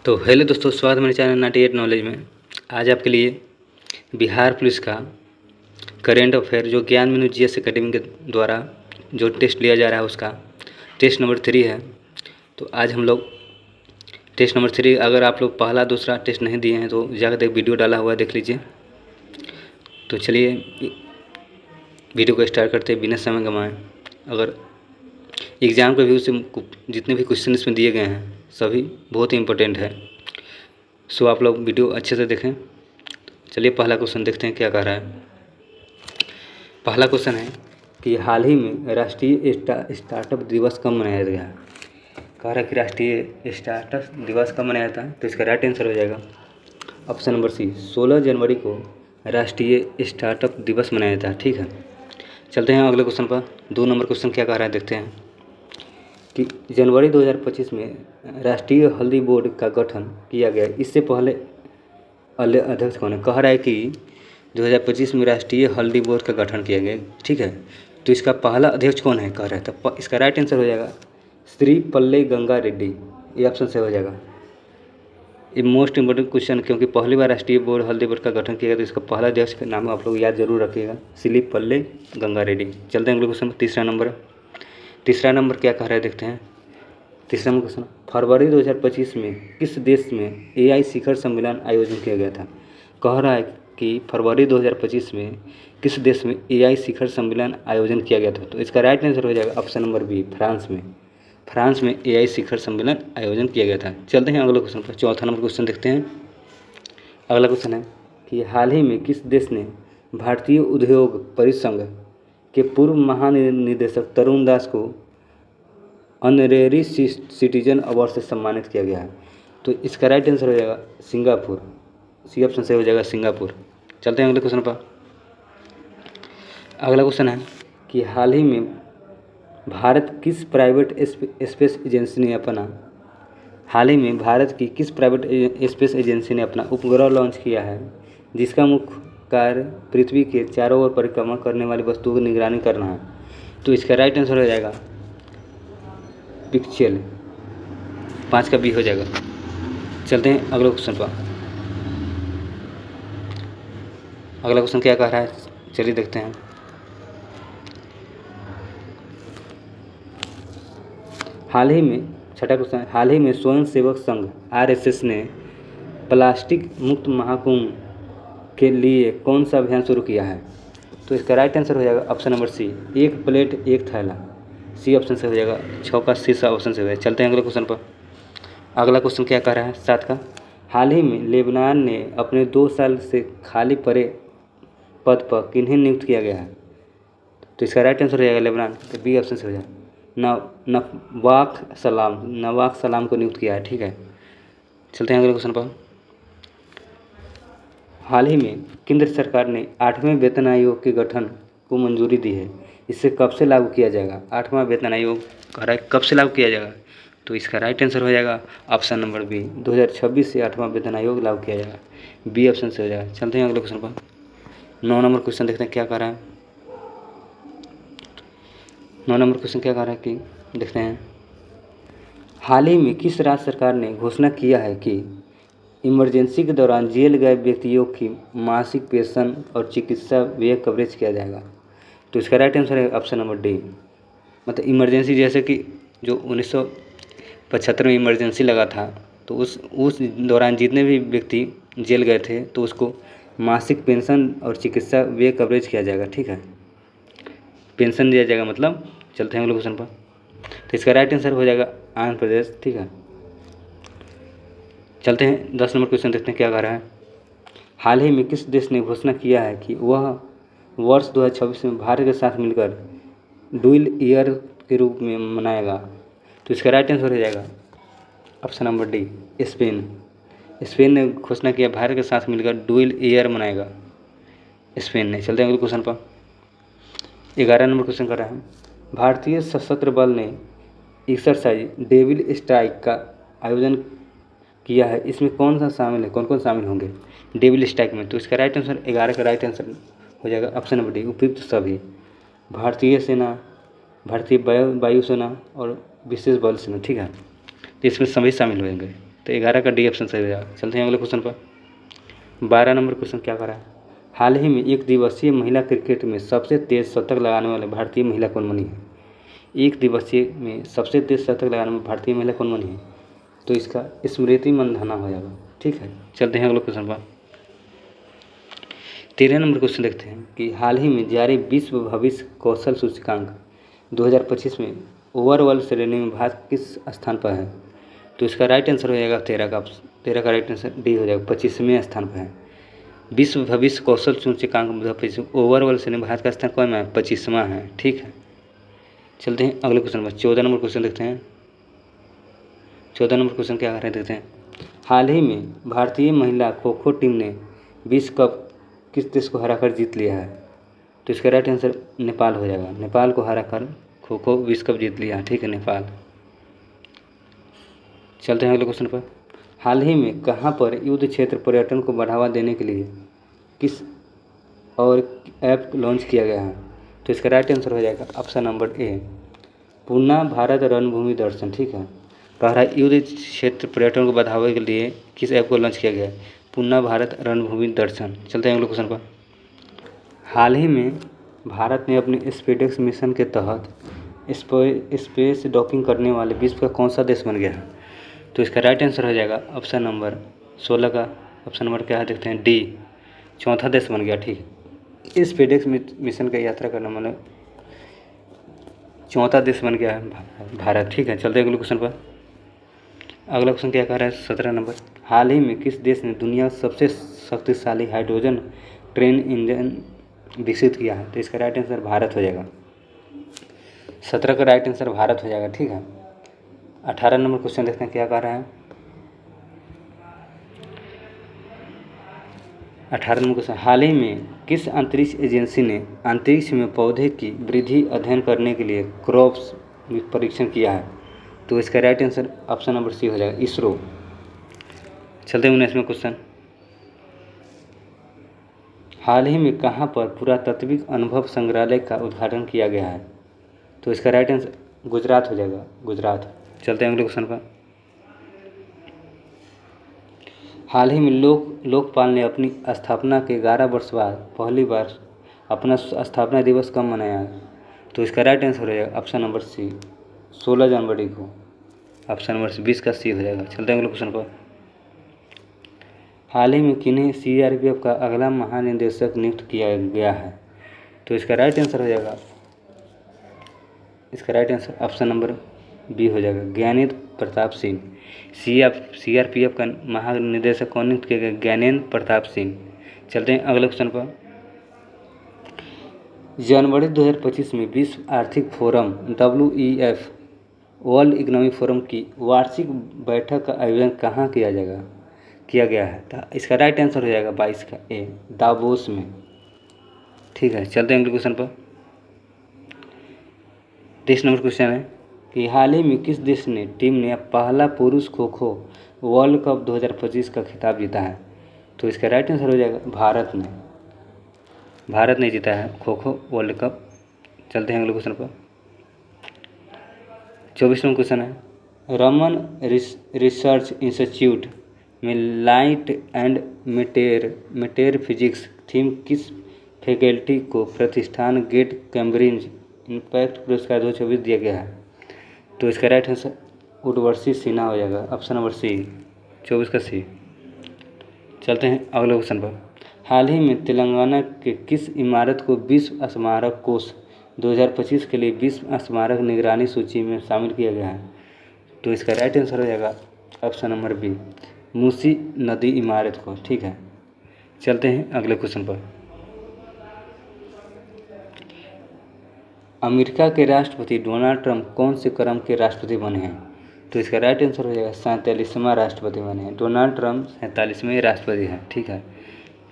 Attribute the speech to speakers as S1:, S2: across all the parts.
S1: तो हेलो दोस्तों, स्वागत है मेरे चैनल 98 नॉलेज में। आज आपके लिए बिहार पुलिस का करेंट अफेयर जो ज्ञान मेनू जीएस एकेडमी के द्वारा जो टेस्ट लिया जा रहा है उसका टेस्ट नंबर 3 है। तो आज हम लोग टेस्ट नंबर 3, अगर आप लोग पहला दूसरा टेस्ट नहीं दिए हैं तो जाकर एक वीडियो डाला हुआ है, देख लीजिए। तो चलिए वीडियो को स्टार्ट करते हैं बिना समय गंवाए। अगर एग्ज़ाम के व्यू से जितने भी क्वेश्चन इसमें दिए गए हैं सभी बहुत ही इम्पोर्टेंट है, सो आप लोग वीडियो अच्छे से देखें। चलिए पहला क्वेश्चन देखते हैं क्या कह रहा है। पहला क्वेश्चन है कि हाल ही में राष्ट्रीय स्टार्टअप दिवस कब मनाया गया है। कह रहा है कि राष्ट्रीय स्टार्टअप दिवस कब मनाया जाता है, तो इसका राइट आंसर हो जाएगा ऑप्शन नंबर सी, 16 जनवरी को राष्ट्रीय स्टार्टअप दिवस मनाया जाता है। ठीक है, चलते हैं अगले क्वेश्चन पर। 2 नंबर क्वेश्चन क्या कह रहा है देखते हैं कि जनवरी 2025 में राष्ट्रीय हल्दी बोर्ड का गठन किया गया। इससे पहले अध्यक्ष कौन है। कह रहा है कि 2025 में राष्ट्रीय हल्दी बोर्ड का गठन किया गया। ठीक है, तो इसका पहला अध्यक्ष कौन है कह रहा है, तो इसका राइट आंसर हो जाएगा श्री पल्ले गंगा रेड्डी। ये ऑप्शन से हो जाएगा। ये मोस्ट इम्पोर्टेंट क्वेश्चन, क्योंकि पहली बार राष्ट्रीय बोर्ड हल्दी बोर्ड का गठन किया गया, तो इसका पहला अध्यक्ष का नाम आप लोग याद जरूर रखिएगा, श्री पल्ले गंगा रेड्डी। चलते हैं अगले क्वेश्चन। तीसरा नंबर क्या कह रहा है देखते हैं। तीसरा नंबर क्वेश्चन, फरवरी 2025 में किस देश में एआई शिखर सम्मेलन आयोजन किया गया था। कह रहा है कि फरवरी 2025 में किस देश में एआई शिखर सम्मेलन आयोजन किया गया था, तो इसका राइट आंसर हो जाएगा ऑप्शन नंबर बी, फ्रांस में एआई शिखर सम्मेलन आयोजन किया गया था। चलते हैं अगले क्वेश्चन पर। चौथा नंबर क्वेश्चन देखते हैं। अगला क्वेश्चन है कि हाल ही में किस देश ने भारतीय उद्योग परिसंघ के पूर्व महानिदेशक तरुण दास को ऑनरेरी सिटीजन अवार्ड से सम्मानित किया गया है, तो इसका राइट आंसर हो जाएगा सिंगापुर। सी ऑप्शन से हो जाएगा सिंगापुर। चलते हैं अगले क्वेश्चन पर। अगला क्वेश्चन है कि हाल ही में भारत की किस प्राइवेट स्पेस एजेंसी ने अपना उपग्रह लॉन्च किया है जिसका मुख्य कार्य पृथ्वी के चारों ओर परिक्रमा करने वाली वस्तुओं की निगरानी करना है, तो इसका राइट आंसर हो जाएगा पिक्सेल। 5 का बी हो जाएगा। चलते हैं अगले क्वेश्चन पर। अगला क्वेश्चन क्या कह रहा है, चलिए देखते हैं। छठा क्वेश्चन, हाल ही में स्वयं सेवक संघ आरएसएस ने प्लास्टिक मुक्त महाकुंभ के लिए कौन सा अभियान शुरू किया है, तो इसका राइट आंसर हो जाएगा ऑप्शन नंबर सी, एक प्लेट एक थैला। सी ऑप्शन से हो जाएगा। 6 का सी ऑप्शन से हो जाएगा। चलते हैं अगले क्वेश्चन पर। अगला क्वेश्चन क्या कह रहा है 7 का, हाल ही में लेबनान ने अपने 2 साल से खाली पड़े पद पर किन्हें नियुक्त किया गया है, तो इसका राइट आंसर हो जाएगा लेबनान, तो बी ऑप्शन से हो जाएगा नवाक सलाम को नियुक्त किया है। ठीक है, चलते हैं अगले क्वेश्चन पर। हाल ही में केंद्र सरकार ने 8वें वेतन आयोग के गठन को मंजूरी दी है। इसे कब से लागू किया जाएगा। 8वां वेतन आयोग कह रहा है कब से लागू किया जाएगा, तो इसका राइट आंसर हो जाएगा ऑप्शन नंबर बी, 2026 से 8वां वेतन आयोग लागू किया जाएगा। बी ऑप्शन से हो जाएगा। चलते हैं अगले क्वेश्चन पर। 9 नंबर क्वेश्चन देखते हैं क्या कह रहा है। 9 नंबर क्वेश्चन क्या कह रहा है कि देखते हैं, हाल ही में किस राज्य सरकार ने घोषणा किया है कि इमरजेंसी के दौरान जेल गए व्यक्तियों की मासिक पेंशन और चिकित्सा व्यय कवरेज किया जाएगा, तो इसका राइट आंसर है ऑप्शन नंबर डी। मतलब इमरजेंसी जैसे कि जो 1975 में इमरजेंसी लगा था, तो उस दौरान जितने भी व्यक्ति जेल गए थे तो उसको मासिक पेंशन और चिकित्सा व्यय कवरेज किया जाएगा। ठीक है, पेंशन दिया जाएगा मतलब। चलते हैं अगले क्वेश्चन पर। तो इसका राइट आंसर हो जाएगा आंध्र प्रदेश। ठीक है, चलते हैं 10 नंबर क्वेश्चन देखते हैं क्या कह रहा है। हाल ही में किस देश ने घोषणा किया है कि वह वर्ष 2026 में भारत के साथ मिलकर डुअल ईयर के रूप में मनाएगा, तो इसका राइट आंसर हो जाएगा ऑप्शन नंबर डी, स्पेन ने घोषणा किया भारत के साथ मिलकर डुअल ईयर मनाएगा, स्पेन ने। चलते हैं अगले क्वेश्चन पर। 11 नंबर क्वेश्चन कर रहा है, भारतीय सशस्त्र बल ने एक्सरसाइज डेविल स्ट्राइक का आयोजन किया है, इसमें कौन कौन शामिल होंगे डेविल स्ट्राइक में, तो इसका राइट आंसर 11 का राइट आंसर हो जाएगा ऑप्शन नंबर डी, उपयुक्त सभी। भारतीय सेना, भारतीय वायुसेना और विशेष बल सेना। ठीक है, तो इसमें सभी शामिल होंगे। तो 11 का डी ऑप्शन सही हो जाएगा। चलते हैं अगले क्वेश्चन पर। 12 नंबर क्वेश्चन क्या कर रहा है, हाल ही में एक दिवसीय महिला क्रिकेट में सबसे तेज शतक लगाने वाले भारतीय महिला कौन बनी है। एक दिवसीय में सबसे तेज शतक लगाने में भारतीय महिला कौन बनी है, तो इसका स्मृति मंधाना हो जाएगा। ठीक है, चलते हैं अगले क्वेश्चन पर। 13 नंबर क्वेश्चन देखते हैं कि हाल ही में जारी विश्व भविष्य कौशल सूचकांक 2025 में ओवरऑल श्रेणी में भारत किस स्थान पर है, तो इसका राइट आंसर हो जाएगा 13 का राइट आंसर डी हो जाएगा, 25वें स्थान पर है। विश्व भविष्य कौशल सूचकांक 2025 ओवरऑल श्रेणी में भारत का स्थान कौन है, 25वां है। ठीक है, चलते हैं अगले क्वेश्चन पर। 14 नंबर क्वेश्चन देखते हैं। 14 नंबर क्वेश्चन क्या कर रहे हैं देखते हैं। हाल ही में भारतीय महिला खो खो टीम ने विश्व कप किस देश को हराकर जीत लिया है, तो इसका राइट आंसर नेपाल हो जाएगा। नेपाल को हराकर खो खो विश्व कप जीत लिया। ठीक है, नेपाल। चलते हैं अगले क्वेश्चन पर। हाल ही में कहाँ पर युद्ध क्षेत्र पर्यटन को बढ़ावा देने के लिए किस और ऐप लॉन्च किया गया है, तो इसका राइट आंसर हो जाएगा option number A, Poona Bharat रणभूमि दर्शन। ठीक है, कह रहा है युद्ध क्षेत्र पर्यटन को बढ़ावे के लिए किस ऐप को लॉन्च किया गया है, पूना भारत रणभूमि दर्शन। चलते हैं अगले क्वेश्चन पर। हाल ही में भारत ने अपने स्पेसएक्स मिशन के तहत स्पेस डॉकिंग करने वाले विश्व का कौन सा देश बन गया है, तो इसका राइट आंसर हो जाएगा ऑप्शन नंबर 16 का ऑप्शन नंबर क्या है देखते हैं, डी, चौथा देश बन गया। ठीक है, स्पेसएक्स मिशन का यात्रा करने वाला चौथा देश बन गया है भारत। ठीक है, चलते हैं अगले क्वेश्चन पर। अगला क्वेश्चन क्या कह रहा है 17 नंबर, हाल ही में किस देश ने दुनिया का सबसे शक्तिशाली हाइड्रोजन ट्रेन इंजन विकसित किया है, तो इसका राइट आंसर भारत हो जाएगा। 17 का राइट आंसर भारत हो जाएगा। ठीक है, 18 नंबर क्वेश्चन देखते हैं क्या कह रहा है। 18 नंबर क्वेश्चन, हाल ही में किस अंतरिक्ष एजेंसी ने अंतरिक्ष में पौधे की वृद्धि अध्ययन करने के लिए क्रॉप्स परीक्षण किया है, तो इसका right answer option number C हो जाएगा, इसरो। चलते हैं 19वें क्वेश्चन, हाल ही में कहाँ पर पुरातात्विक अनुभव संग्रहालय का उद्घाटन किया गया है, तो इसका राइट आंसर गुजरात हो जाएगा, गुजरात। चलते हैं अगले क्वेश्चन पर। हाल ही में लोकपाल ने अपनी स्थापना के 11 वर्ष बाद पहली बार अपना स्थापना दिवस कब मनाया है, तो इसका राइट आंसर हो जाएगा ऑप्शन नंबर सी, 16 जनवरी को। ऑप्शन नंबर 20 का सी हो जाएगा। चलते हैं अगले क्वेश्चन पर। हाल ही में किन्हें सीआरपीएफ का अगला महानिदेशक नियुक्त किया गया है, तो इसका राइट आंसर हो जाएगा, इसका right answer option number B हो जाएगा, ज्ञानेंद्र प्रताप सिंह। सीआरपीएफ का महानिदेशक कौन नियुक्त किया गया, ज्ञानेंद्र प्रताप सिंह। चलते हैं अगले क्वेश्चन पर। जनवरी 2025 में विश्व आर्थिक forum WEF world economic forum की वार्षिक बैठक का आयोजन कहाँ किया गया है, तो इसका राइट आंसर हो जाएगा 22 का ए, दावोस में। ठीक है, चलते हैं अगले क्वेश्चन पर। 23 नंबर क्वेश्चन है कि हाल ही में किस देश ने टीम ने पहला पुरुष खो खो वर्ल्ड कप 2025 का खिताब जीता है, तो इसका राइट आंसर हो जाएगा भारत ने जीता है खो खो वर्ल्ड कप। चलते हैं अगले क्वेश्चन पर। 24 नंबर क्वेश्चन है, रमन रिसर्च इंस्टीट्यूट में light and matter physics theme किस फैकल्टी को प्रतिष्ठान गेट कैम्ब्रिज इम्पैक्ट पुरस्कार 2024 दिया गया है, तो इसका राइट आंसर उर्वशी सिन्हा हो जाएगा, ऑप्शन नंबर सी, 24 का सी। चलते हैं अगले क्वेश्चन पर। हाल ही में तेलंगाना के किस इमारत को विश्व स्मारक कोष 2025 के लिए विश्व स्मारक निगरानी सूची में शामिल किया गया है, तो इसका राइट आंसर हो जाएगा ऑप्शन नंबर बी, मूसी नदी इमारत को। ठीक है, चलते हैं अगले क्वेश्चन पर। अमेरिका के राष्ट्रपति डोनाल्ड ट्रंप कौन से क्रम के राष्ट्रपति बने हैं, तो इसका राइट आंसर हो जाएगा 47वां राष्ट्रपति बने हैं। डोनाल्ड ट्रंप 47वें राष्ट्रपति हैं। ठीक है,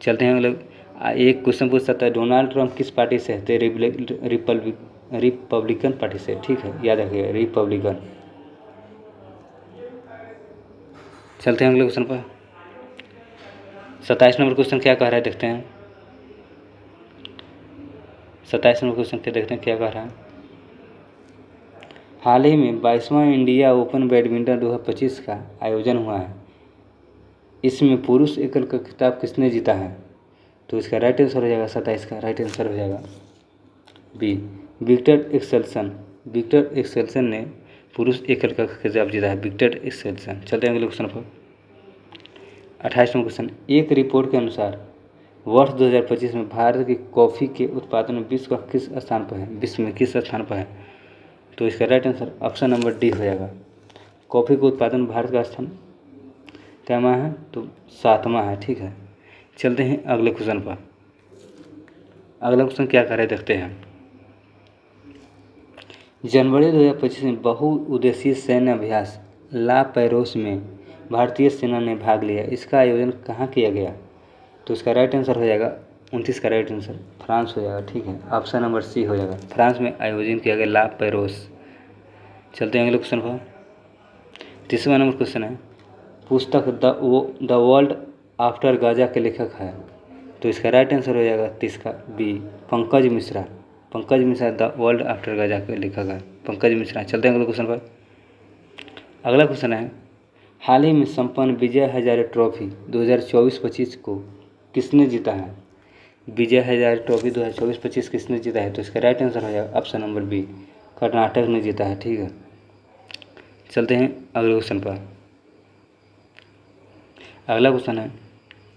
S1: चलते हैं अगले। एक क्वेश्चन पूछ सकता है, डोनाल्ड ट्रंप किस पार्टी से है, रिपब्लिकन पार्टी से। ठीक है, याद रखिएगा, रिपब्लिकन। चलते हैं अगले क्वेश्चन पर। 27 नंबर क्वेश्चन क्या कह रहा है देखते हैं। 27 नंबर क्वेश्चन क्या देखते हैं क्या कह रहा है। हाल ही में 22वां इंडिया ओपन बैडमिंटन 2025 का आयोजन हुआ है, इसमें पुरुष एकल का खिताब किसने जीता है? तो इसका राइट आंसर हो जाएगा 27 का राइट आंसर हो जाएगा बी, विक्टर एक्सेल्सन ने पुरुष एकल का खिताब जीता है, विक्टर एक्सेल्सन। चलते हैं अगले क्वेश्चन पर। 28वां क्वेश्चन, एक रिपोर्ट के अनुसार वर्ष 2025 में भारत की कॉफ़ी के उत्पादन में विश्व में किस स्थान पर है? तो इसका right answer option number D हो जाएगा। कॉफ़ी के उत्पादन में भारत का स्थान कैमा है? तो 7वां है। ठीक है, चलते हैं अगले क्वेश्चन पर। अगला क्वेश्चन क्या कर रहे देखते हैं। जनवरी 2025 में बहुउद्देशीय सैन्य अभ्यास ला पैरोस में भारतीय सेना ने भाग लिया, इसका आयोजन कहाँ किया गया? तो इसका राइट आंसर हो जाएगा 29 का राइट आंसर फ्रांस हो जाएगा। ठीक है, ऑप्शन नंबर सी हो जाएगा, फ्रांस में आयोजन किया गया ला पैरोस। चलते हैं अगले क्वेश्चन पर। 30वां नंबर क्वेश्चन है, पुस्तक द वर्ल्ड आफ्टर गाजा के लेखक है? तो इसका राइट आंसर हो जाएगा 30 का B, Pankaj Mishra the world after Gaza के लेखक है पंकज मिश्रा। चलते हैं अगले क्वेश्चन पर। अगला क्वेश्चन है, हाल ही में संपन्न विजय हजारे ट्रॉफी 2024-25 को किसने जीता है? विजय हजारे ट्रॉफी 2024-25 किसने जीता है? तो इसका राइट आंसर हो जाएगा ऑप्शन नंबर बी, कर्नाटक ने जीता है। ठीक है, चलते हैं अगले क्वेश्चन पर। अगला क्वेश्चन है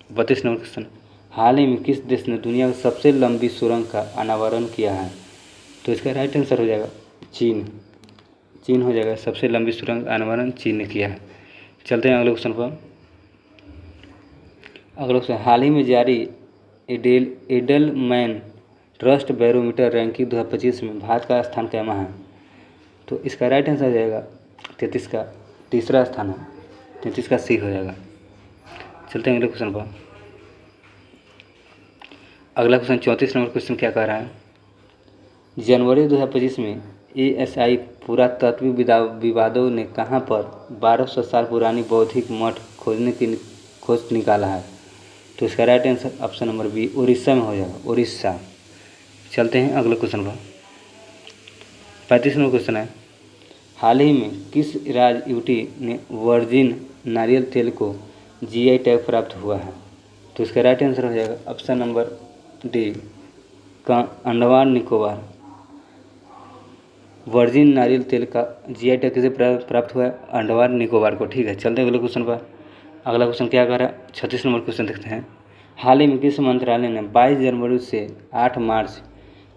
S1: 32 नंबर क्वेश्चन, हाल ही में किस देश ने दुनिया की सबसे लंबी सुरंग का अनावरण किया है? तो इसका राइट आंसर हो जाएगा चीन हो जाएगा, सबसे लंबी सुरंग अनावरण चीन ने किया है। चलते हैं अगले क्वेश्चन पर। अगला क्वेश्चन, हाल ही में जारी एडलमैन ट्रस्ट बैरोमीटर रैंकिंग 2025 में भारत का स्थान कैमा है? तो इसका राइट आंसर हो जाएगा 33 का तीसरा स्थान है, 33 का सी हो जाएगा। चलते हैं अगले क्वेश्चन पर। अगला क्वेश्चन 34 नंबर क्वेश्चन क्या कह रहा है, जनवरी 2025 में ASI पुरातत्व विवादों ने कहाँ पर 1200 साल पुरानी बौद्धिक मठ खोज निकाला है? तो इसका right answer option number B, Orissa में हो जाएगा, उड़ीसा। चलते हैं अगले क्वेश्चन पर। 35 नंबर क्वेश्चन है, हाल ही में किस राज्य यूटी ने वर्जिन नारियल तेल को GI टैग प्राप्त हुआ है? तो इसका राइट आंसर हो जाएगा option number D, Andaman Nicobar. Virgin नारियल तेल का GI टैग किसे प्राप्त हुआ है? अंडमान निकोबार को। ठीक है, चलते हैं अगले क्वेश्चन पर। अगला क्वेश्चन क्या कर रहा है, 36 नंबर क्वेश्चन देखते हैं। हाल ही में किस मंत्रालय ने 22 जनवरी से 8 मार्च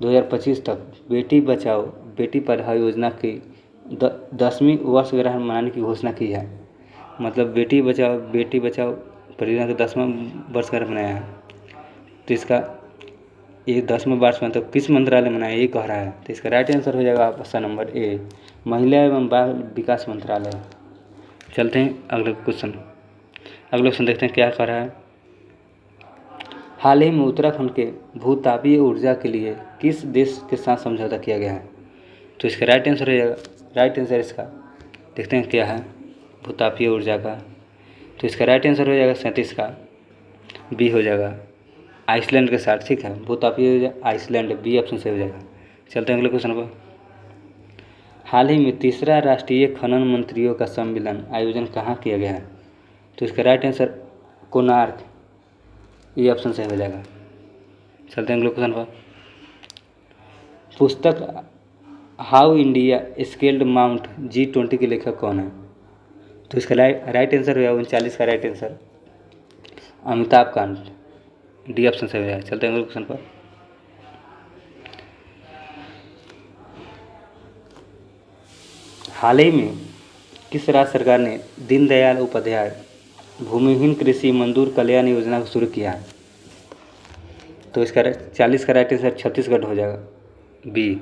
S1: 2025 तक बेटी बचाओ बेटी पढ़ाओ योजना की 10वीं वर्षगांठ मनाने की घोषणा की है? मतलब बेटी बचाओ परियोजना का 10वां वर्षगांठ मनाया है, तो इसका ये 10वां वर्ष मतलब किस मंत्रालय मनाया ये कह रहा है? तो इसका राइट आंसर हो जाएगा ऑप्शन नंबर ए, महिला एवं बाल विकास मंत्रालय। चलते हैं अगले क्वेश्चन देखते हैं क्या कर रहा है। हाल ही में उत्तराखंड के भूतापीय ऊर्जा के लिए किस देश के साथ समझौता किया गया है? तो इसका राइट आंसर हो जाएगा, राइट आंसर इसका देखते हैं क्या है भूतापीय ऊर्जा का। तो इसका राइट आंसर हो जाएगा 37 का बी हो जाएगा, आइसलैंड के साथ। ठीक है, भूतापीय ऊर्जा आइसलैंड, बी ऑप्शन से हो जाएगा। चलते हैं अगले क्वेश्चन पर। हाल ही में तीसरा राष्ट्रीय खनन मंत्रियों का सम्मेलन आयोजन कहाँ किया गया है? तो इसका राइट आंसर कोणार्क, ये ऑप्शन से हो जाएगा। चलते हैं अगले क्वेश्चन पर। पुस्तक how India scaled mount G20 के लेखक कौन है? तो इसका राइट आंसर हो जाएगा 39 का right answer Amitabh Kant, D option से हो जाएगा। चलते हैं अगले क्वेश्चन पर। हाल ही में किस राज्य सरकार ने दीनदयाल उपाध्याय भूमिहीन कृषि मजदूर कल्याण योजना को शुरू किया है? तो इसका 40 का राइट आंसर छत्तीसगढ़ हो जाएगा, बी।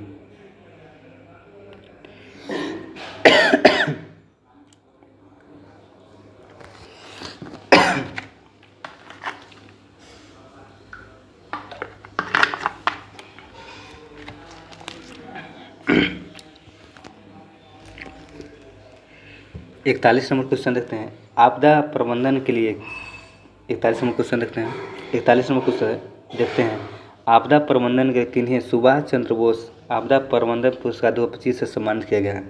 S1: इकतालीस नंबर क्वेश्चन देखते हैं, आपदा प्रबंधन के लिए 41 नंबर क्वेश्चन देखते हैं। 41 नंबर क्वेश्चन देखते हैं, आपदा प्रबंधन के किन्हें सुभाष चंद्र बोस आपदा प्रबंधन पुरस्कार 2025 से सम्मानित किया गया है?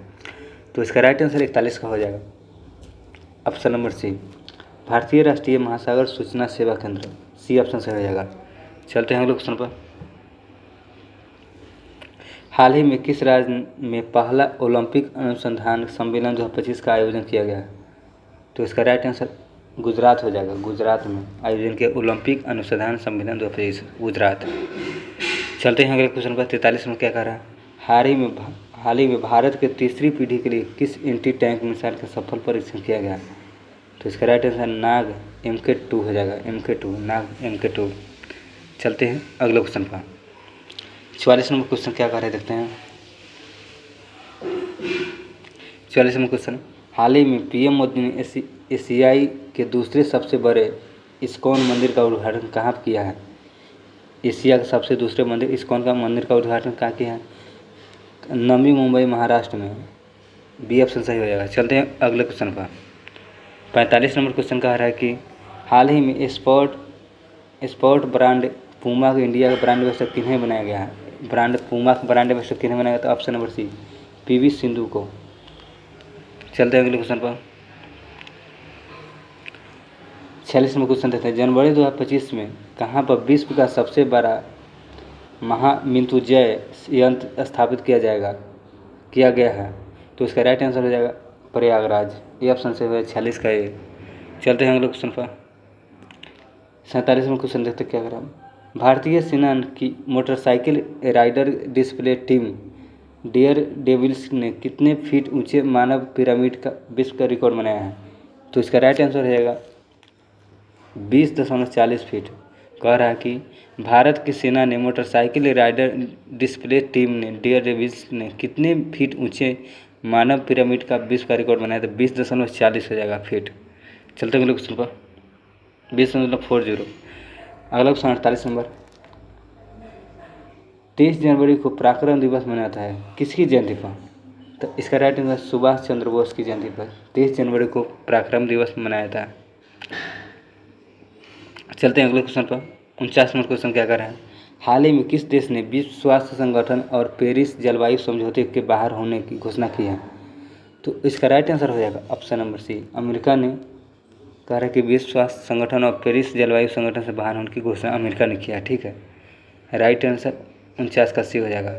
S1: तो इसका राइट आंसर 41 का हो जाएगा ऑप्शन नंबर सी, भारतीय राष्ट्रीय महासागर सूचना सेवा केंद्र, सी ऑप्शन से हो जाएगा। चलते हैं अगले क्वेश्चन पर। हाल ही में किस राज्य में पहला ओलंपिक अनुसंधान सम्मेलन 2025 का आयोजन किया गया? तो इसका राइट आंसर गुजरात हो जाएगा। गुजरात में आयोजन किया ओलंपिक अनुसंधान सम्मेलन 2025, गुजरात। चलते हैं अगले क्वेश्चन पर। 43 में क्या कह रहा है? हाल ही में भारत के तीसरी पीढ़ी के लिए किस एंटी टैंक मिसाइल का सफल परीक्षण किया गया? तो इसका राइट आंसर नाग MK2 हो जाएगा। MK2, नाग MK2। चलते हैं अगले क्वेश्चन पर। 44 नंबर क्वेश्चन क्या कह रहे हैं देखते हैं। 44 नंबर क्वेश्चन, हाल ही में PM मोदी ने एशियाई के दूसरे सबसे बड़े इस्कॉन मंदिर का उद्घाटन कहाँ किया है? एशिया का सबसे दूसरे मंदिर इस्कॉन का मंदिर का उद्घाटन कहाँ किया है? नवी मुंबई, महाराष्ट्र में। बी ऑप्शन सही हो जाएगा। चलते हैं अगले क्वेश्चन पर। 45 नंबर क्वेश्चन कह रहा है कि हाल ही में स्पोर्ट ब्रांड पूमा को इंडिया का ब्रांड एम्बेसडर किन्हें बनाया गया है? ब्रांड पूमा का ब्रांड एम्बेसडर किन्हें बनाया गया? तो option number C, PV Sindhu को। चलते हैं अगले क्वेश्चन पर। 46 नंबर क्वेश्चन देखते हैं। जनवरी 2025 में कहाँ पर विश्व का सबसे बड़ा महामृत्युंजय यंत्र स्थापित किया गया है? तो इसका राइट आंसर हो जाएगा प्रयागराज। ये ऑप्शन से हुआ 46 का ये। चलते हैं अगले क्वेश्चन पर। 47 में क्वेश्चन देखते क्या करा। भारतीय सेना की motorcycle rider display team Dare Devils ने कितने फीट ऊंचे मानव पिरामिड का विश्व का रिकॉर्ड बनाया है? तो इसका राइट आंसर हो जाएगा 20.40 फीट। कह रहा है कि भारत की सेना ने मोटरसाइकिल राइडर डिस्प्ले टीम ने डेयर डेविल्स ने कितने फीट ऊंचे मानव पिरामिड का विश्व का रिकॉर्ड बनाया? तो 20.40 हो जाएगा फीट। चलते हैं अगले क्वेश्चन पर। 20.40। अगला क्वेश्चन 48 नंबर। 23 जनवरी को पराक्रम दिवस मनाया जाता है किसकी जयंती पर? तो इसका राइट आंसर सुभाष चंद्र बोस की जयंती पर 23 जनवरी को पराक्रम दिवस मनाया जाता है। चलते हैं अगले क्वेश्चन पर। 49 नंबर क्वेश्चन क्या कर रहे हैं? हाल ही में किस देश ने विश्व स्वास्थ्य संगठन और पेरिस जलवायु समझौते के बाहर होने की घोषणा की है? तो इसका राइट आंसर हो जाएगा ऑप्शन नंबर सी, अमेरिका ने। कह रहा है कि विश्व स्वास्थ्य संगठन और पेरिस जलवायु संगठन से बाहर होने की घोषणा अमेरिका ने किया है। ठीक है, राइट आंसर 49 का सी हो जाएगा।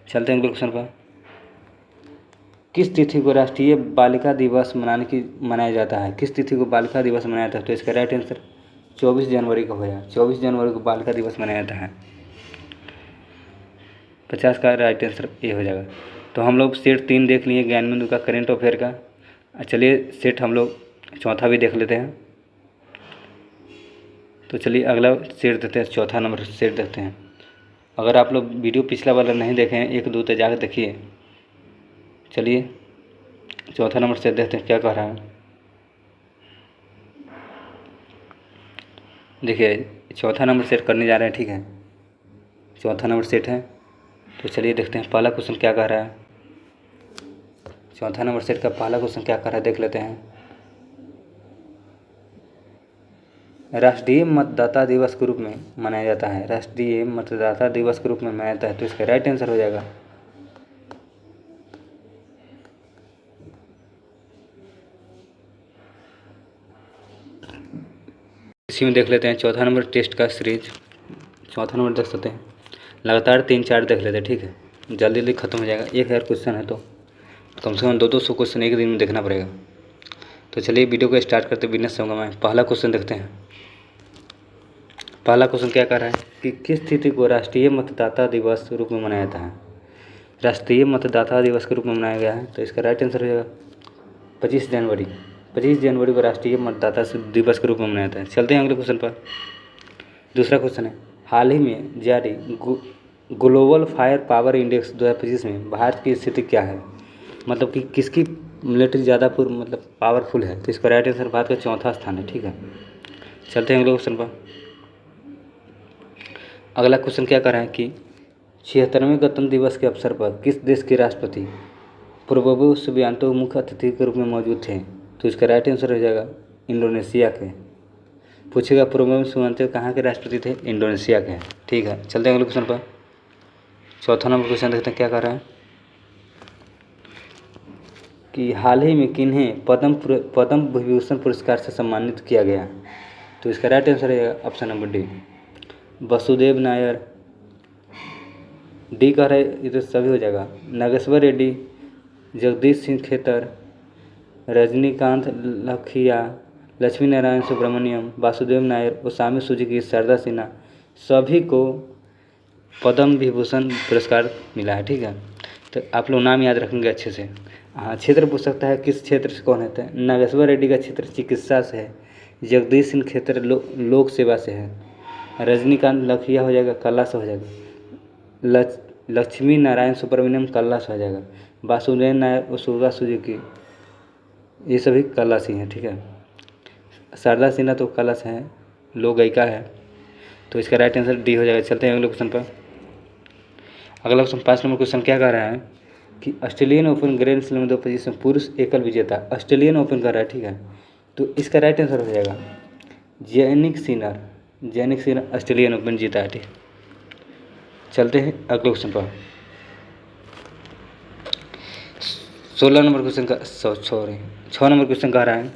S1: चलते हैं अगले क्वेश्चन पर। किस तिथि को राष्ट्रीय बालिका दिवस मनाया जाता है? किस तिथि को बालिका दिवस मनाया जाता है? तो इसका राइट आंसर 24 जनवरी को होगा। 24 जनवरी को बालिका दिवस मनाया जाता है। 50 का राइट आंसर ये हो जाएगा। तो हम लोग सेट 3 देख लिए ज्ञान बिंदु का, करेंट अफेयर का। चलिए सेट हम लोग चौथा भी देख लेते हैं। तो चलिए अगला सेट देखते हैं, चौथा नंबर सेट देखते हैं। अगर आप लोग वीडियो पिछला वाला नहीं देखे हैं 1-2 तो जाकर देखिए। चलिए चौथा नंबर सेट देखते हैं क्या कह रहा है। देखिए चौथा नंबर सेट करने जा रहे हैं। ठीक है, चौथा नंबर सेट है। तो चलिए देखते हैं पहला क्वेश्चन क्या कह रहा है। चौथा नंबर सेट का पहला क्वेश्चन क्या कह रहा है देख लेते हैं। राष्ट्रीय मतदाता दिवस के रूप में मनाया जाता है। राष्ट्रीय मतदाता दिवस के रूप में मनाया जाता है। तो इसका राइट आंसर हो जाएगा इसी में देख लेते हैं चौथा नंबर टेस्ट का सीरीज। चौथा नंबर देख सकते हैं, लगातार 3-4 देख लेते हैं। ठीक है, जल्दी जल्दी ख़त्म हो जाएगा। 1000 क्वेश्चन है तो कम से कम 200 क्वेश्चन एक दिन में देखना पड़ेगा। तो चलिए वीडियो को स्टार्ट करते बिजनेस से होगा। मैं पहला क्वेश्चन देखते हैं। पहला क्वेश्चन क्या कर रहा है कि किस तिथि को राष्ट्रीय मतदाता दिवस के रूप में मनाया जाता है? राष्ट्रीय मतदाता दिवस के रूप में मनाया गया है। तो इसका राइट आंसर हो जाएगा 25 जनवरी। 25 जनवरी को राष्ट्रीय मतदाता दिवस के रूप में मनाया जाता है। चलते हैं अगले क्वेश्चन पर। दूसरा क्वेश्चन है, हाल ही में जारी ग्लोबल फायर पावर इंडेक्स 2025 में भारत की स्थिति क्या है? मतलब कि किसकी मिलिट्री ज़्यादा पावरफुल है? तो इसका राइट आंसर भारत का चौथा स्थान है। ठीक है, चलते हैं अगले क्वेश्चन पर। अगला क्वेश्चन क्या कर रहा है कि 76वें गणतंत्र दिवस के अवसर पर किस देश के राष्ट्रपति प्रोबोवो सुबियांतो मुख्य अतिथि के रूप में मौजूद थे? तो इसका राइट आंसर हो जाएगा इंडोनेशिया के। पूछेगा प्रोबोवो सुबियांतो कहाँ के राष्ट्रपति थे? इंडोनेशिया के। ठीक है, चलते हैं अगले क्वेश्चन पर। चौथा नंबर क्वेश्चन देखते हैं क्या कर रहा है कि हाल ही में किन्हें पद्म विभूषण पुरस्कार से सम्मानित किया गया। तो इसका राइट आंसर है option number D, Vasudev Nair. D कह रहा है, ये तो सभी हो जाएगा। नागेश्वर रेड्डी, जगदीश सिंह खेतर, रजनीकांत लखिया, लक्ष्मी नारायण सुब्रमण्यम, वासुदेव नायर, ओसामी सुजुकी, शारदा सिन्हा, सभी को पद्म विभूषण पुरस्कार मिला है। ठीक है, तो आप लोग नाम याद रखेंगे अच्छे से। हाँ, क्षेत्र पूछ सकता है किस क्षेत्र से कौन है। नागेश्वर रेड्डी का क्षेत्र चिकित्सा से है, जगदीश सिंह खेतर लोक सेवा से है, रजनीकांत लखिया हो जाएगा कला से हो जाएगा, लक्ष्मी नारायण सुब्रमण्यम कला से हो जाएगा, वासुदेव नायर और सुगा सुजुकी ये सभी कला से हैं। ठीक है, शारदा सिन्हा तो कला से हैं, लोक गायिका है। तो इसका राइट आंसर डी हो जाएगा। चलते हैं अगले क्वेश्चन पर। अगला क्वेश्चन 5 नंबर क्वेश्चन क्या कह रहा है कि ऑस्ट्रेलियन ओपन ग्रैंड स्लैम 2025 में पुरुष एकल विजेता ऑस्ट्रेलियन ओपन कर रहा है। ठीक है, तो इसका राइट आंसर हो जाएगा जैनिक सिनर ऑस्ट्रेलियन ओपन जीता है। ठीक, चलते हैं अगले क्वेश्चन पर। 6 नंबर क्वेश्चन कह रहा है,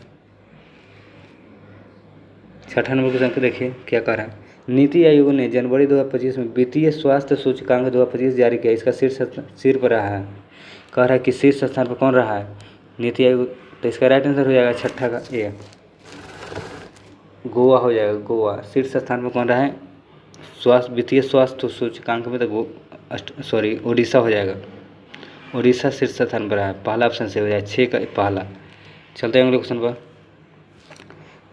S1: 6 नंबर क्वेश्चन को देखिए क्या कह रहा है। नीति आयोग ने जनवरी 2025 में वित्तीय स्वास्थ्य सूचकांक 2025 जारी किया, इसका शीर्ष पर रहा है। कह रहा है कि शीर्ष स्थान पर कौन रहा है, नीति आयोग। तो इसका राइट आंसर हो जाएगा 6 का ए, गोवा हो जाएगा। गोवा शीर्ष स्थान पर कौन रहा है वित्तीय स्वास्थ्य सूचकांक में, तो उड़ीसा हो जाएगा। उड़ीसा शीर्ष स्थान पर है, पहला ऑप्शन से हो जाए 6 का पहला। चलते हैं अगले क्वेश्चन पर।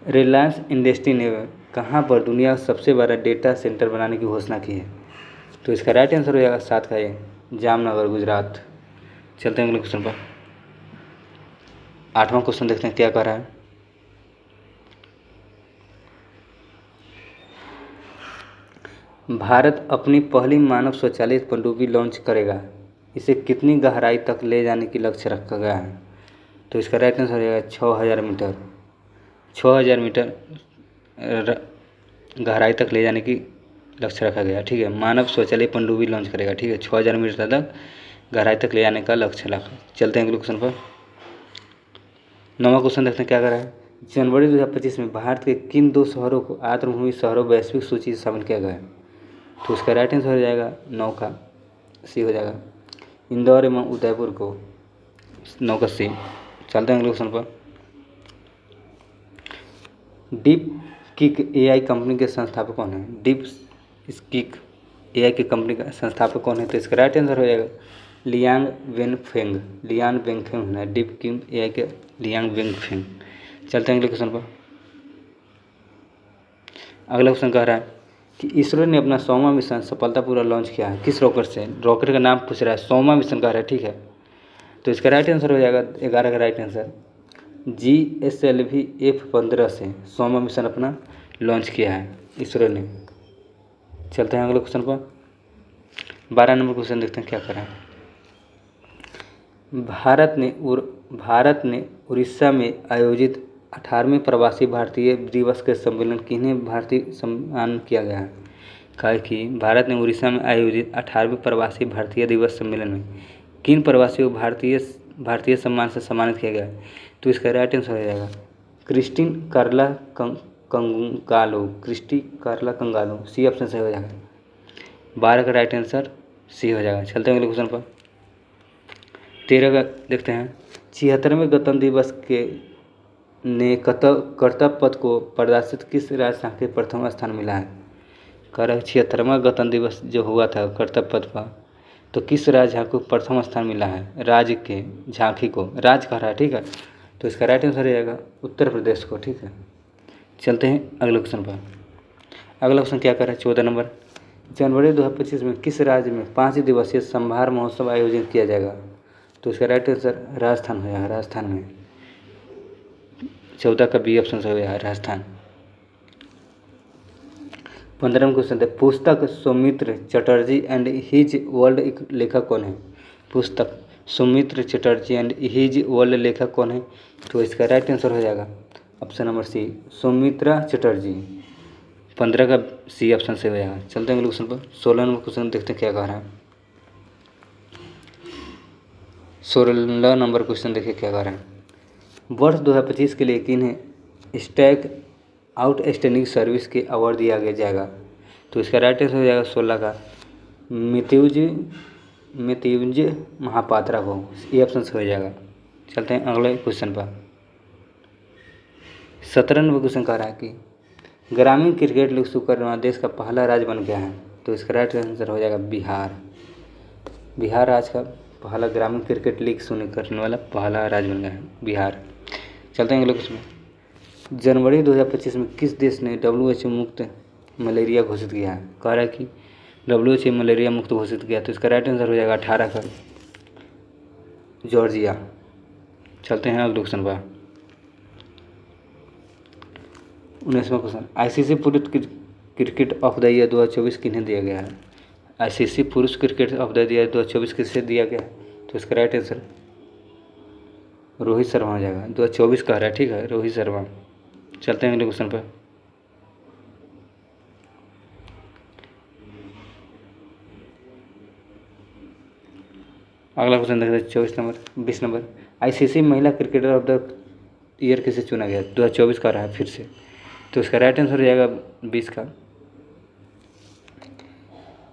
S1: रिलायंस इंडस्ट्री ने कहाँ पर दुनिया का सबसे बड़ा डेटा सेंटर बनाने की घोषणा की है। तो इसका राइट आंसर हो जाएगा 7 का ए, जामनगर गुजरात। चलते हैं अगले क्वेश्चन पर। 8वां क्वेश्चन देखते हैं क्या कह रहा है। भारत अपनी पहली मानव स्वचालित पनडुब्बी लॉन्च करेगा, इसे कितनी गहराई तक ले जाने की लक्ष्य रखा गया है। तो इसका राइट आंसर हो जाएगा 6000 मीटर। 6000 मीटर गहराई तक ले जाने की लक्ष्य रखा गया। ठीक है, मानव स्वचालित पनडुब्बी लॉन्च करेगा। ठीक है, 6000 मीटर तक गहराई तक ले जाने का लक्ष्य रखा। चलते हैं अगले क्वेश्चन पर। 9वां क्वेश्चन देखते हैं क्या कर रहा है। जनवरी 2025 में भारत के किन 2 शहरों को आत्मभूमि शहरों वैश्विक सूची से शामिल किया गया है। तो उसका राइट आंसर हो जाएगा 9 का सी हो जाएगा, इंदौर एवं उदयपुर को 9 का सी। चलते हैं अगले क्वेश्चन पर। डीप किक एआई कंपनी के संस्थापक कौन है। डीप किक एआई की कंपनी का संस्थापक कौन है। तो इसका राइट आंसर हो जाएगा लियांग वेंगफेंग है डीप किक एआई के लियांग वेंगफेंग। चलते हैं अगले क्वेश्चन पर। अगला क्वेश्चन कह रहा है कि इसरो ने अपना 100वां मिशन सफलतापूर्वक लॉन्च किया है, किस रॉकेट से। रॉकेट का नाम पूछ रहा है, 100वां मिशन कह रहा है। ठीक है, तो इसका राइट आंसर हो जाएगा 11 का राइट आंसर, GSLV F-15 से 100वां मिशन अपना लॉन्च किया है इसरो ने। चलते हैं अगले क्वेश्चन पर। 12 नंबर क्वेश्चन देखते हैं क्या कर रहा है। भारत ने उड़ीसा में आयोजित 18वें प्रवासी भारतीय दिवस के सम्मेलन किन्हें भारतीय सम्मान किया गया है। कहा कि भारत ने उड़ीसा में आयोजित 18वें प्रवासी भारतीय दिवस सम्मेलन में किन प्रवासियों को भारतीय सम्मान से सम्मानित किया गया है। तो इसका राइट आंसर हो जाएगा क्रिस्टी कार्ला कंगालो सी ऑप्शन से हो जाएगा। 12 का राइट आंसर सी हो जाएगा। चलते हैं अगले क्वेश्चन पर। 13 का देखते हैं। 76वें गणतंत्र दिवस के ने कर्तव्य पथ को प्रदर्शित किस राज्य सांख्यिकी प्रथम स्थान मिला है। कह रहा है 76वां गणतंत्र दिवस जो हुआ था कर्तव्य पथ पर, तो किस राज्य झांकी को प्रथम स्थान मिला है। राज्य के झांकी को राज्य कह रहा है। ठीक है, तो इसका राइट आंसर हो जाएगा उत्तर प्रदेश को। ठीक है, चलते हैं अगले क्वेश्चन पर। अगला क्वेश्चन क्या कर रहा है 14 नंबर। जनवरी 2025 में किस राज्य में 5 दिवसीय संभार महोत्सव आयोजित किया जाएगा। तो इसका राइट आंसर राजस्थान हो जाएगा। राजस्थान में 14 का बी ऑप्शन से हो जाएगा राजस्थान। 15वां क्वेश्चन है पुस्तक Soumitra Chatterjee and his world लेखक कौन है। पुस्तक Soumitra Chatterjee and his world लेखक कौन है। तो इसका राइट आंसर हो जाएगा option number C Soumitra Chatterjee. 15 का सी ऑप्शन से हो जाएगा। चलते हैं अगले क्वेश्चन पर। 16 नंबर क्वेश्चन देखते हैं क्या कह रहा है। 16 नंबर क्वेश्चन देखिए क्या कह रहे हैं। वर्ष 2025 के लिए किन्हें स्टैक आउटस्टैंडिंग सर्विस के अवार्ड दिया गया जाएगा? तो इसका राइट आंसर हो जाएगा 16 का मृत्युंजय महापात्रा को। ये ऑप्शन से हो जाएगा। चलते हैं अगले क्वेश्चन पर। 17 नंबर क्वेश्चन कह रहा है कि ग्रामीण क्रिकेट लीग शुरू करने वाला देश का पहला राज्य बन गया है। तो इसका राइट आंसर हो जाएगा बिहार। बिहार राज्य का पहला ग्रामीण क्रिकेट लीग शुरू करने वाला पहला राज्य बन गया है बिहार। चलते हैं अगले क्वेश्चन। जनवरी 2025 में किस देश ने WHO मुक्त मलेरिया घोषित किया है? कह रहा है कि WHO मलेरिया मुक्त घोषित किया। तो इसका राइट आंसर हो जाएगा 18 का जॉर्जिया। चलते हैं अगले क्वेश्चन पर। 19वां क्वेश्चन। ICC पुरुष क्रिकेट ऑफ द ईयर 2024 किन्हें दिया गया है? ICC पुरुष क्रिकेट ऑफ द ईयर 2024 किसे दिया गया है? तो इसका राइट आंसर रोहित शर्मा हो जाएगा। 2024 कह रहा है, ठीक है, रोहित शर्मा। चलते हैं अगले क्वेश्चन पर। अगला क्वेश्चन देखते हैं 24 नंबर 20 नंबर। ICC महिला क्रिकेटर ऑफ द ईयर किसे चुना गया? 2024 का रहा है फिर से। तो इसका राइट आंसर हो जाएगा 20 का।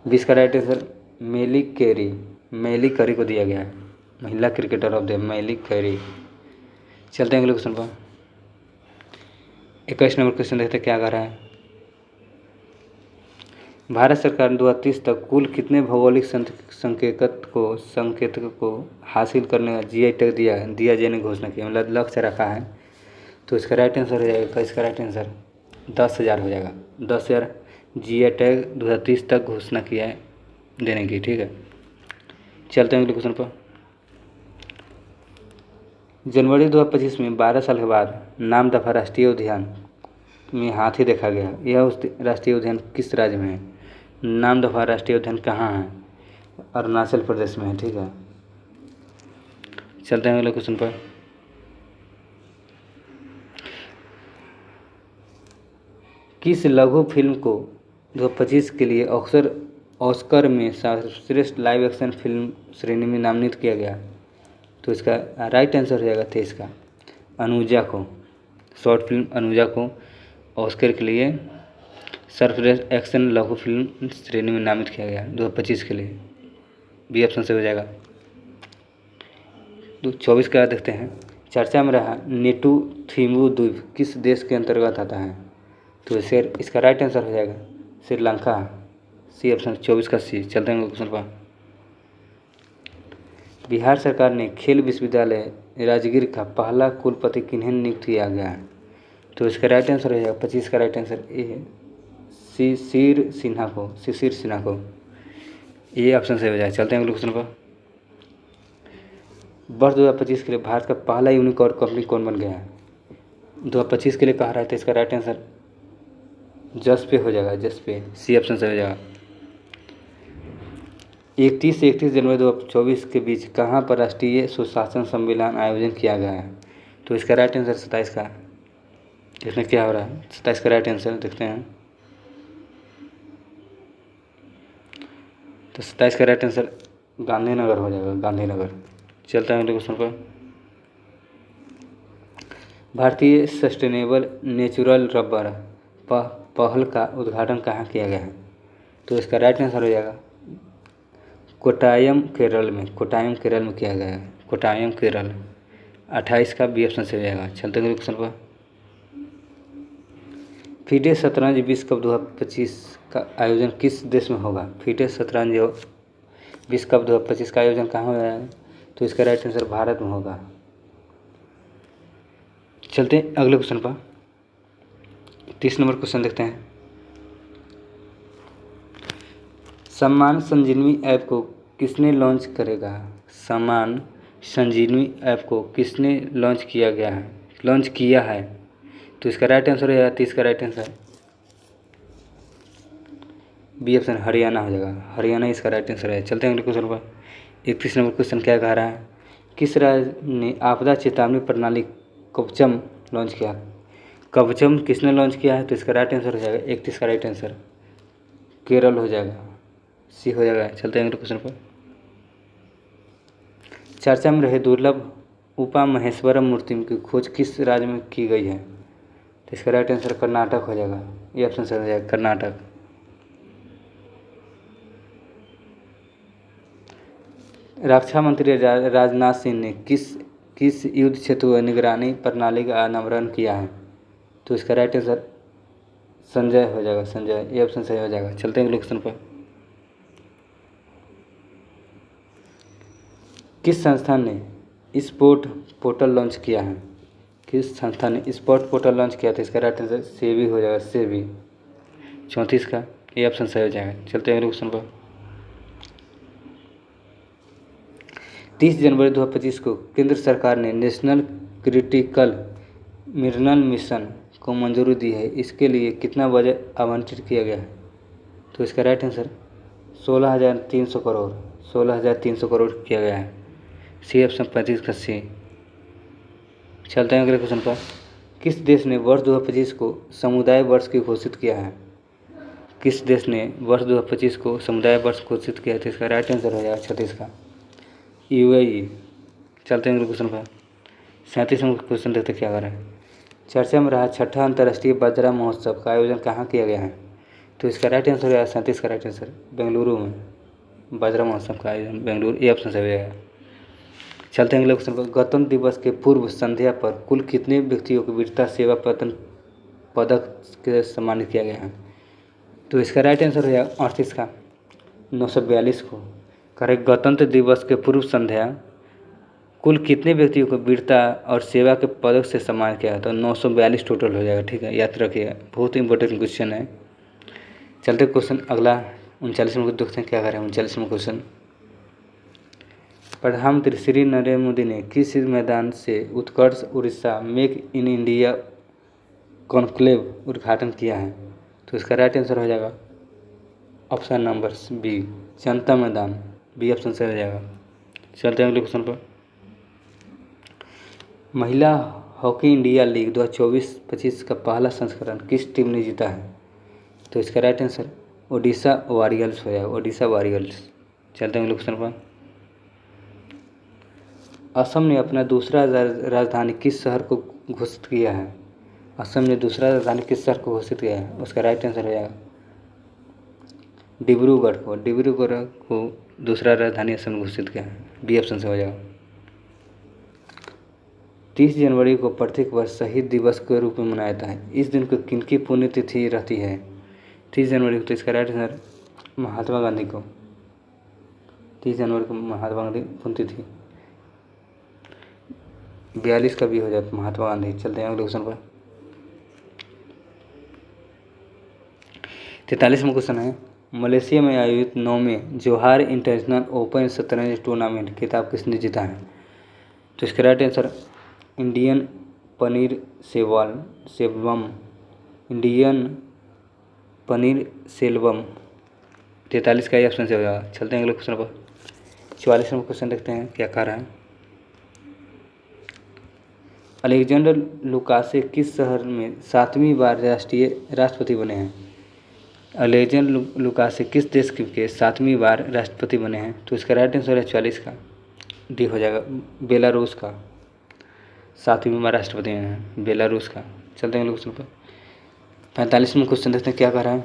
S1: 20 का राइट आंसर मेली कैरी को दिया गया है। महिला क्रिकेटर ऑफ द मेली कैरी। चलते हैं अगले क्वेश्चन पर। 21 नंबर क्वेश्चन देखते हैं क्या कर रहा है। भारत सरकार ने 2030 तक कुल कितने भौगोलिक संकेतक को हासिल करने का GI टैग दिया जाने की घोषणा की, मतलब लक्ष्य रखा है? तो इसका राइट आंसर हो जाएगा, इसका राइट आंसर 10,000 हो जाएगा। 10,000 GI टैग 2030 तक घोषणा किया है देने की, ठीक है। चलते हैं अगले क्वेश्चन पर। जनवरी 2025 में 12 साल के बाद नामदफा राष्ट्रीय उद्यान में हाथी देखा गया। यह उस राष्ट्रीय उद्यान किस राज्य में है? नामदफा राष्ट्रीय उद्यान कहाँ है? अरुणाचल प्रदेश में है, ठीक है। चलते हैं अगले क्वेश्चन पर। किस लघु फिल्म को 2025 के लिए ऑस्कर में सर्वश्रेष्ठ लाइव एक्शन फिल्म श्रेणी में नामित किया गया? तो इसका राइट आंसर हो जाएगा 23 का अनुजा को। शॉर्ट फिल्म अनुजा को ऑस्कर के लिए सर्वश्रेष्ठ एक्शन लघु फिल्म श्रेणी में नामित किया गया 2025 के लिए। बी ऑप्शन से हो जाएगा। तो 24 का देखते हैं। चर्चा में रहा नेटू थीम्बू द्वीप किस देश के अंतर्गत आता है? तो इसका राइट आंसर हो जाएगा श्रीलंका। सी ऑप्शन 24 का सी। चलते हैं क्वेश्चन पर। बिहार सरकार ने खेल विश्वविद्यालय राजगीर का पहला कुलपति किन्हें नियुक्त किया गया है? तो इसका राइट आंसर हो जाएगा 25 का राइट आंसर ए है शिशिर सिन्हा को। ये ऑप्शन से हो जाएगा। चलते हैं अगले क्वेश्चन पर। वर्ष 2025 के लिए भारत का पहला यूनिकॉर्न कंपनी कौन बन गया है? 2025 के लिए कहा रहा है, तो इसका राइट आंसर जसपे हो जाएगा, जसपे। सी ऑप्शन से हो जाएगा। 31 से 31 जनवरी 2024 के बीच कहाँ पर राष्ट्रीय सुशासन सम्मेलन आयोजन किया गया है? तो इसका राइट आंसर 27 का। इसमें क्या हो रहा है? 27 का राइट आंसर देखते हैं। तो 27 का राइट आंसर गांधीनगर हो जाएगा, गांधीनगर। चलता है अगले क्वेश्चन पर। भारतीय सस्टेनेबल नेचुरल रबर पहल का उद्घाटन कहाँ किया गया है? तो इसका राइट आंसर हो जाएगा कोट्टायम केरल में। कोट्टायम केरल में किया गया है, कोट्टायम केरल। 28 का बी ऑप्शन से हो जाएगा। चलते हैं क्वेश्चन पर। फीडे शतरंज विश्व कप 2025 का आयोजन किस देश में होगा? फीडे शतरंज विश्व कप 2025 का आयोजन कहाँ हो रहा है? तो इसका राइट आंसर भारत में होगा। चलते हैं अगले क्वेश्चन पर। 30 नंबर क्वेश्चन देखते हैं। सम्मान संजीवनी ऐप को किसने लॉन्च करेगा? सम्मान संजीवनी ऐप को किसने लॉन्च किया है? तो इसका राइट आंसर हो जाएगा 30 का right answer B option Haryana हो जाएगा। हरियाणा इसका राइट आंसर है। चलते हैं अगले क्वेश्चन पर। 31 नंबर क्वेश्चन क्या कह रहा है? किस राज्य ने आपदा चेतावनी प्रणाली कवचम लॉन्च किया? कवचम किसने लॉन्च किया है? तो इसका राइट आंसर हो जाएगा 31 का राइट आंसर केरल हो जाएगा, सी हो जाएगा। चलते हैं अगले क्वेश्चन पर। चर्चा में रहे दुर्लभ उपा महेश्वरम मूर्ति की खोज किस राज्य में की गई है? तो इसका राइट आंसर कर्नाटक हो जाएगा। ये ऑप्शन सही हो जाएगा, कर्नाटक। रक्षा मंत्री राजनाथ सिंह ने किस युद्ध क्षेत्र व निगरानी प्रणाली का अनावरण किया है? तो इसका राइट आंसर संजय हो जाएगा, संजय। ये ऑप्शन सही हो जाएगा। चलते हैं अगले क्वेश्चन पर। किस संस्थान ने स्पोर्ट पोर्टल लॉन्च किया है? किस संस्था ने स्पोर्ट पोर्टल लॉन्च किया था? इसका राइट आंसर सेबी हो जाएगा, सेबी। 34 का ये ऑप्शन सही हो जाएगा। चलते हैं अगले क्वेश्चन पर। 30 जनवरी 2025 को केंद्र सरकार ने नेशनल क्रिटिकल मिनरल मिशन को मंजूरी दी है। इसके लिए कितना बजट आवंटित किया गया है? तो इसका राइट आंसर 16,300 करोड़, 16,300 करोड़ किया गया है। सी ऑप्शन 35 का सी। चलते हैं अगले क्वेश्चन पर। किस देश ने वर्ष 2025 को समुदाय वर्ष की घोषित किया है? किस देश ने वर्ष 2025 को समुदाय वर्ष घोषित किया है? इसका राइट आंसर हो जाएगा 36 का यूएई। चलते हैं अगले क्वेश्चन पर। 37वां क्वेश्चन देखते क्या कर रहा है। चर्चा में रहा छठा अंतर्राष्ट्रीय बाजरा महोत्सव का आयोजन कहाँ किया गया है? तो इसका राइट आंसर है 37 का राइट आंसर बेंगलुरु में। बाजरा महोत्सव का आयोजन बेंगलुरु, ये ऑप्शन सही है। चलते हैं अगले क्वेश्चन पर। गणतंत्र दिवस के पूर्व संध्या पर कुल कितने व्यक्तियों को वीरता सेवा पतन पदक के सम्मानित किया गया है? तो इसका राइट आंसर हो जाएगा 38 का 942 को। करें गणतंत्र दिवस के पूर्व संध्या कुल कितने व्यक्तियों को वीरता और सेवा के पदक से सम्मानित किया? तो 942 टोटल हो जाएगा। ठीक है, याद रखिएगा, बहुत इंपॉर्टेंट क्वेश्चन है। चलते क्वेश्चन अगला 39वां को देखते हैं क्या करें। 39वां क्वेश्चन। प्रधानमंत्री श्री नरेंद्र मोदी ने किस मैदान से Utkarsh Odisha make in India conclave उद्घाटन किया है? तो इसका राइट आंसर हो जाएगा ऑप्शन नंबर बी, जनता मैदान। बी ऑप्शन सही हो जाएगा। चलते हैं अगले क्वेश्चन पर। महिला हॉकी इंडिया लीग 2024-25 का पहला संस्करण किस टीम ने जीता है? तो इसका राइट आंसर ओडिशा वॉरियर्स हो जाएगा, ओडिशा वॉरियर्स। चलते हैं अगले क्वेश्चन पर। असम ने अपना दूसरा राजधानी किस शहर को घोषित किया है? असम ने दूसरा राजधानी किस शहर को घोषित किया है? उसका राइट आंसर हो जाएगा डिब्रूगढ़ को। डिब्रूगढ़ को दूसरा राजधानी असम ने घोषित किया है। बी ऑप्शन से हो जाएगा। 30 जनवरी को प्रत्येक वर्ष शहीद दिवस के रूप में मनाया जाता है। इस दिन को किनकी पुण्यतिथि रहती है? 30 जनवरी को। तो इसका राइट आंसर महात्मा गांधी को। 30 जनवरी को महात्मा गांधी पुण्यतिथि। 42 का भी हो जाता महात्मा गांधी। चलते हैं अगले क्वेश्चन पर। 43वां क्वेश्चन है। मलेशिया में आयोजित 9वें जोहार इंटरनेशनल ओपन शतरंज टूर्नामेंट खिताब किसने जीता है? तो इसका right answer Indian paneer Selvam, Indian paneer Selvam. 43 का ही ऑप्शन से हो जाएगा। चलते हैं अगले क्वेश्चन पर। 44वां क्वेश्चन देखते हैं क्या कह रहा है। अलेक्जेंडर लुकासे किस शहर में 7वीं बार राष्ट्रपति बने हैं? अलेक्जेंडर लुकासे किस देश के 7वीं बार राष्ट्रपति बने हैं? तो इसका राइट आंसर है 44 का डी हो जाएगा बेलारूस का। 7वीं बार राष्ट्रपति हैं बेलारूस का। चलते हैं अगले क्वेश्चन पर। 45वां क्वेश्चन देखते हैं क्या कह रहा है।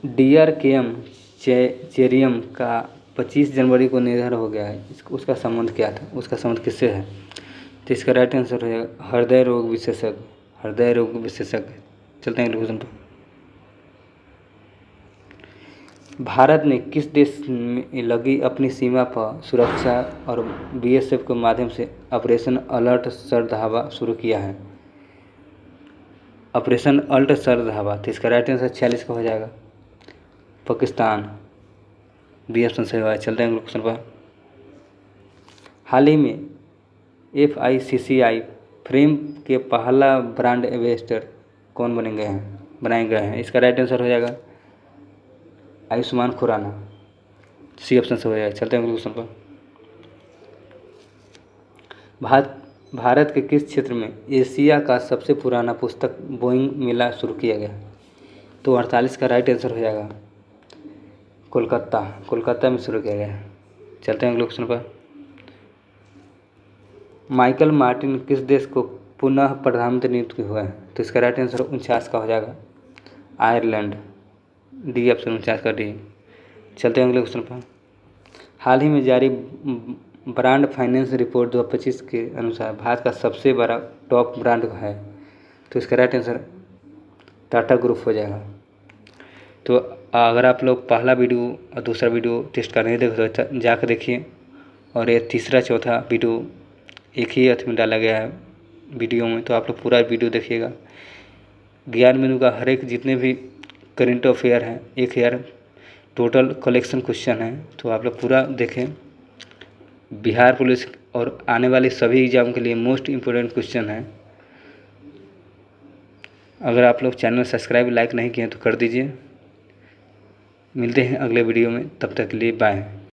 S1: DRKM चेरियम का 25 जनवरी को निधन हो गया है। उसका संबंध क्या था? उसका संबंध किससे है? तो इसका राइट आंसर हो जाएगा हृदय रोग विशेषज्ञ, हृदय रोग विशेषज्ञ। चलते हैं अगले क्वेश्चन पर। भारत ने किस देश में लगी अपनी सीमा पर सुरक्षा और BSF के माध्यम से ऑपरेशन अलर्ट सर्द हवा शुरू किया है? ऑपरेशन अलर्ट सर्द हवा। तो इसका राइट आंसर 46 का हो जाएगा पाकिस्तान। बी ऑप्शन सही हुआ है। चलते हैं अगले क्वेश्चन पर। हाल ही में FICCI फ्रेम के पहला ब्रांड एम्बेसडर कौन बनाए गए हैं? इसका राइट आंसर हो जाएगा आयुष्मान खुराना। सी ऑप्शन से हो जाएगा। चलते हैं अगले क्वेश्चन पर। भारत के किस क्षेत्र में एशिया का सबसे पुराना पुस्तक बोइंग मेला शुरू किया गया? तो 48 का राइट आंसर हो जाएगा कोलकाता में शुरू किया गया है। चलते हैं अगले क्वेश्चन पर। माइकल मार्टिन किस देश को पुनः प्रधानमंत्री नियुक्त हुआ है? तो इसका राइट आंसर 49 का हो जाएगा आयरलैंड। डी ऑप्शन 49 का डी। चलते हैं अगले क्वेश्चन पर। हाल ही में जारी ब्रांड फाइनेंस रिपोर्ट 2025 के अनुसार भारत का सबसे बड़ा टॉप ब्रांड है? तो इसका राइट आंसर टाटा ग्रुप हो जाएगा। तो अगर आप लोग पहला वीडियो और दूसरा वीडियो टेस्ट का नहीं देखे तो जाकर देखिए, और ये तीसरा चौथा वीडियो एक ही अर्थ में डाला गया है वीडियो में, तो आप लोग पूरा वीडियो देखिएगा। ज्ञान मेनू का हर एक जितने भी करेंट अफेयर हैं 1000 टोटल कलेक्शन क्वेश्चन है, तो आप लोग पूरा देखें। बिहार पुलिस और आने वाले सभी एग्जाम के लिए मोस्ट इम्पोर्टेंट क्वेश्चन है। अगर आप लोग चैनल सब्सक्राइब लाइक नहीं किए तो कर दीजिए। मिलते हैं अगले वीडियो में, तब तक के लिए बाय।